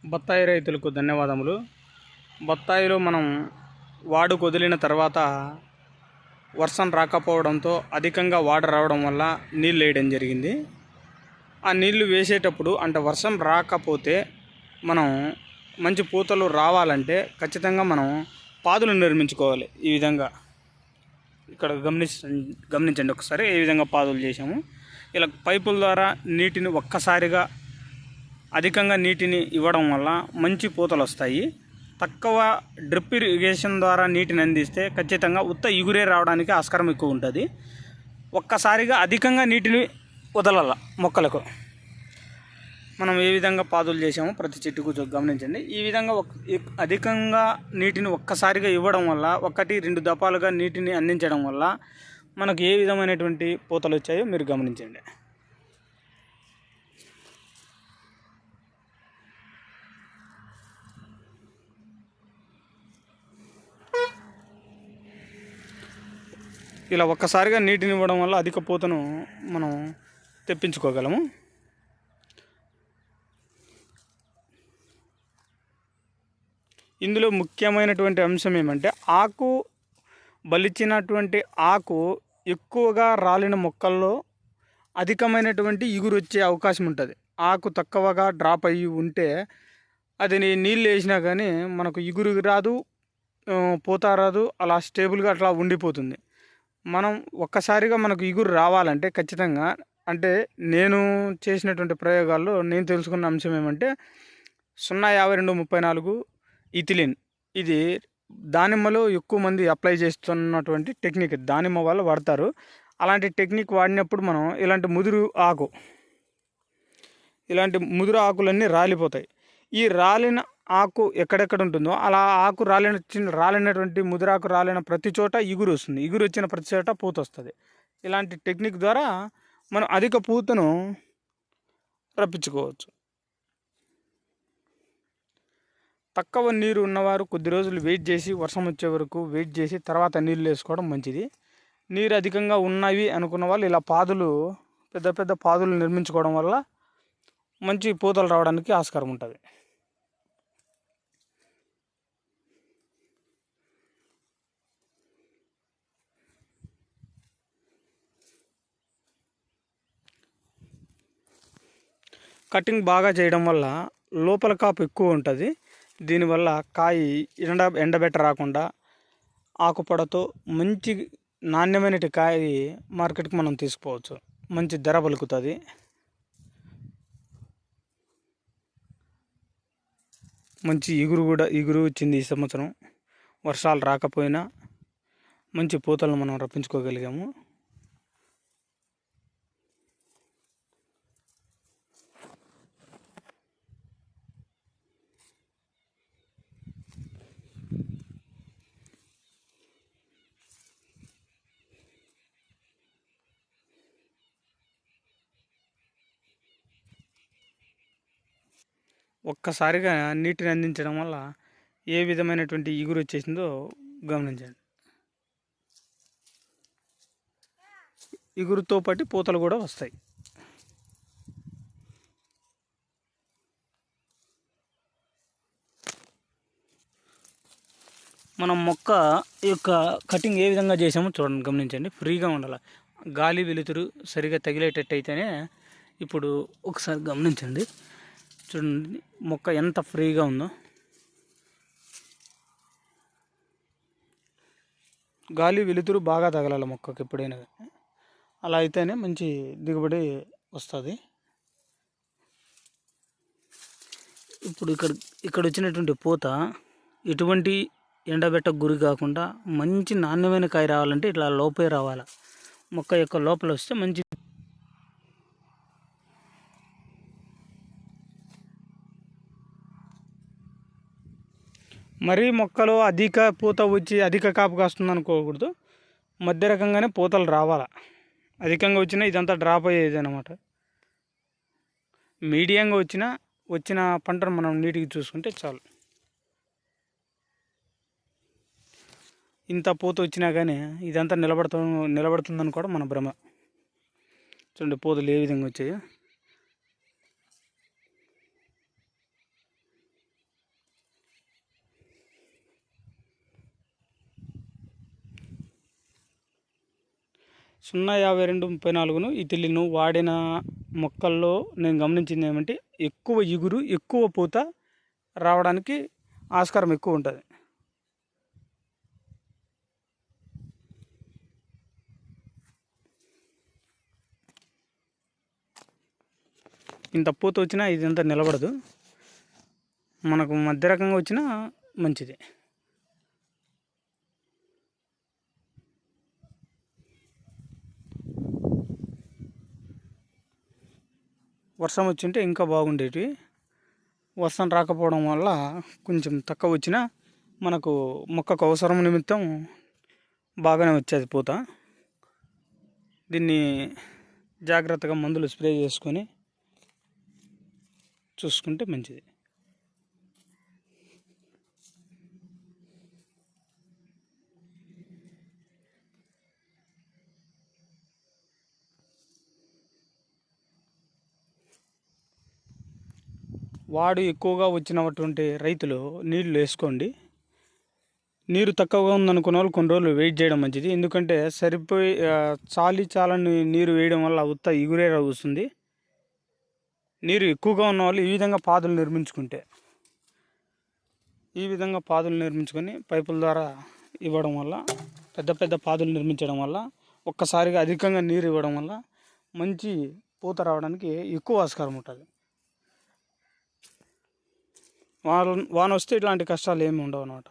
బత్తాయి రైతులకు ధన్యవాదములు. బత్తాయిలో మనం వాడుకు వదిలిన తర్వాత వర్షం రాకపోవడంతో అధికంగా వాటర్ రావడం వల్ల నీళ్ళు వేయడం జరిగింది. ఆ నీళ్లు వేసేటప్పుడు అంటే వర్షం రాకపోతే మనం మంచి పూతలు రావాలంటే ఖచ్చితంగా మనం పాదులు నిర్మించుకోవాలి. ఈ విధంగా ఇక్కడ గమనించండి ఒకసారి ఏ విధంగా పాదులు చేసాము. ఇలా పైపుల ద్వారా నీటిని ఒక్కసారిగా అధికంగా నీటిని ఇవ్వడం వల్ల మంచి పూతలు వస్తాయి. తక్కువ డ్రిప్ ఇరిగేషన్ ద్వారా నీటిని అందిస్తే ఖచ్చితంగా ఉత్త ఇగురే రావడానికి ఆస్కారం ఎక్కువ ఉంటుంది. ఒక్కసారిగా అధికంగా నీటిని వదలాల మొక్కలకు. మనం ఏ విధంగా పాదులు చేసామో ప్రతి చెట్టుకు గమనించండి. ఈ విధంగా అధికంగా నీటిని ఒక్కసారిగా ఇవ్వడం వల్ల 1-2 దపాలుగా నీటిని అందించడం వల్ల మనకు ఏ విధమైనటువంటి పూతలు వచ్చాయో మీరు గమనించండి. ఇలా ఒక్కసారిగా నీటిని ఇవ్వడం వల్ల అధిక పూతను మనం తెప్పించుకోగలము. ఇందులో ముఖ్యమైనటువంటి అంశం ఏమంటే ఆకు బలిచ్చినటువంటి ఆకు ఎక్కువగా రాలిన మొక్కల్లో అధికమైనటువంటి ఇగురు వచ్చే అవకాశం ఉంటుంది. ఆకు తక్కువగా డ్రాప్ అయ్యి ఉంటే అది నీళ్ళు వేసినా కానీ మనకు ఇగురు రాదు, పూత రాదు, అలా స్టేబుల్గా అట్లా ఉండిపోతుంది. మనం ఒక్కసారిగా మనకు ఇగురు రావాలంటే ఖచ్చితంగా అంటే నేను చేసినటువంటి ప్రయోగాల్లో నేను తెలుసుకున్న అంశం ఏమంటే 0.52-34 ఇథిలిన్. ఇది దానిమ్మలో ఎక్కువ మంది అప్లై చేస్తున్నటువంటి టెక్నిక్. దానిమ్మ వాళ్ళు వాడతారు. అలాంటి టెక్నిక్ వాడినప్పుడు మనం ఇలాంటి ముదురు ఆకులన్నీ రాలిపోతాయి. ఈ రాలిన ఆకు ఎక్కడెక్కడ ఉంటుందో అలా ఆకు రాలినటువంటి ముదిరాకు రాలిన ప్రతి చోట ఇగురు వస్తుంది. ఇగురు వచ్చిన ప్రతి చోట పూత వస్తుంది. ఇలాంటి టెక్నిక్ ద్వారా మనం అధిక పూతను రప్పించుకోవచ్చు. తక్కువ నీరు ఉన్నవారు కొద్ది రోజులు వెయిట్ చేసి వర్షం వచ్చే వరకు వెయిట్ చేసి తర్వాత నీళ్ళు వేసుకోవడం మంచిది. నీరు అధికంగా ఉన్నవి అనుకున్న వాళ్ళు ఇలా పెద్ద పెద్ద పాదులు నిర్మించుకోవడం వల్ల మంచి పూతలు రావడానికి ఆస్కారం ఉంటుంది. కటింగ్ బాగా చేయడం వల్ల లోపల కాపు ఎక్కువ ఉంటుంది. దీనివల్ల కాయ ఎండబెట్ట రాకుండా ఆకుపొడతో మంచి నాణ్యమైన కాయ మార్కెట్కి మనం తీసుకోవచ్చు. మంచి ధర పలుకుతుంది. మంచి ఇగురు వచ్చింది ఈ సంవత్సరం. వర్షాలు రాకపోయినా మంచి పూతలను మనం రప్పించుకోగలిగాము. ఒక్కసారిగా నీటిని అందించడం వల్ల ఏ విధమైనటువంటి ఇగురు వచ్చేసిందో గమనించండి. ఇగురుతో పాటు పూతలు కూడా వస్తాయి. మనం మొక్క యొక్క కటింగ్ ఏ విధంగా చేసామో చూడండి, గమనించండి. ఫ్రీగా ఉండాలి, గాలి వెలుతురు సరిగా తగిలేటట్టు అయితేనే. ఇప్పుడు ఒకసారి గమనించండి, చూడండి మొక్క ఎంత ఫ్రీగా ఉందో. గాలి వెలుతురు బాగా తగలాలి మొక్కకి ఎప్పుడైనా. అలా అయితేనే మంచి దిగుబడి వస్తుంది. ఇప్పుడు ఇక్కడ వచ్చినటువంటి పూత ఎటువంటి ఎండబెట్ట గురి కాకుండా మంచి నాణ్యమైన కాయ రావాలంటే ఇట్లా లోపే రావాలి. మొక్క యొక్క లోపల వస్తే మంచి. మరీ మొక్కలో అధిక పూత వచ్చి అధిక కాపు కాస్తుంది అనుకోకూడదు. మధ్య రకంగానే పూతలు రావాలి. అధికంగా వచ్చినా ఇదంతా డ్రాప్ అయ్యేది అన్నమాట. మీడియంగా వచ్చిన పంటను మనం నీటికి చూసుకుంటే చాలు. ఇంత పూత వచ్చినా కానీ ఇదంతా నిలబడుతుందని కూడా మన భ్రమ. చూడండి పూతలు ఏ విధంగా వచ్చాయో. 05234ను ఈ తెల్లిను వాడిన మొక్కల్లో నేను గమనించింది ఏమంటే ఎక్కువ ఇగురు, ఎక్కువ పూత రావడానికి ఆస్కారం ఎక్కువ ఉంటుంది. ఇంత పూత వచ్చినా ఇదంతా నిలబడదు, మనకు మధ్య రకంగా వచ్చినా మంచిది. వర్షం వచ్చింటే ఇంకా బాగుండేటివి. వర్షం రాకపోవడం వల్ల కొంచెం తక్కువ వచ్చినా మనకు మొక్కకు అవసరం నిమిత్తం బాగానే వచ్చేది పూత. దీన్ని జాగ్రత్తగా మందులు స్ప్రే చేసుకొని చూసుకుంటే మంచిది. వాడు ఎక్కువగా వచ్చినటువంటి రైతులు నీళ్లు వేసుకోండి. నీరు తక్కువగా ఉందనుకున్న వాళ్ళు కొన్ని రోజులు వెయిట్ చేయడం మంచిది. ఎందుకంటే చాలని నీరు వేయడం వల్ల ఉత్త ఇగురే వస్తుంది. నీరు ఎక్కువగా ఉన్న వాళ్ళు ఈ విధంగా పాదులు నిర్మించుకొని పైపుల ద్వారా ఇవ్వడం వల్ల, పెద్ద పెద్ద పాదులు నిర్మించడం వల్ల, ఒక్కసారిగా అధికంగా నీరు ఇవ్వడం వల్ల మంచి పూత రావడానికి ఎక్కువ ఆస్కారం ఉంటుంది. వాన వస్తే ఇట్లాంటి కష్టాలు ఏమి ఉండవు అన్నమాట.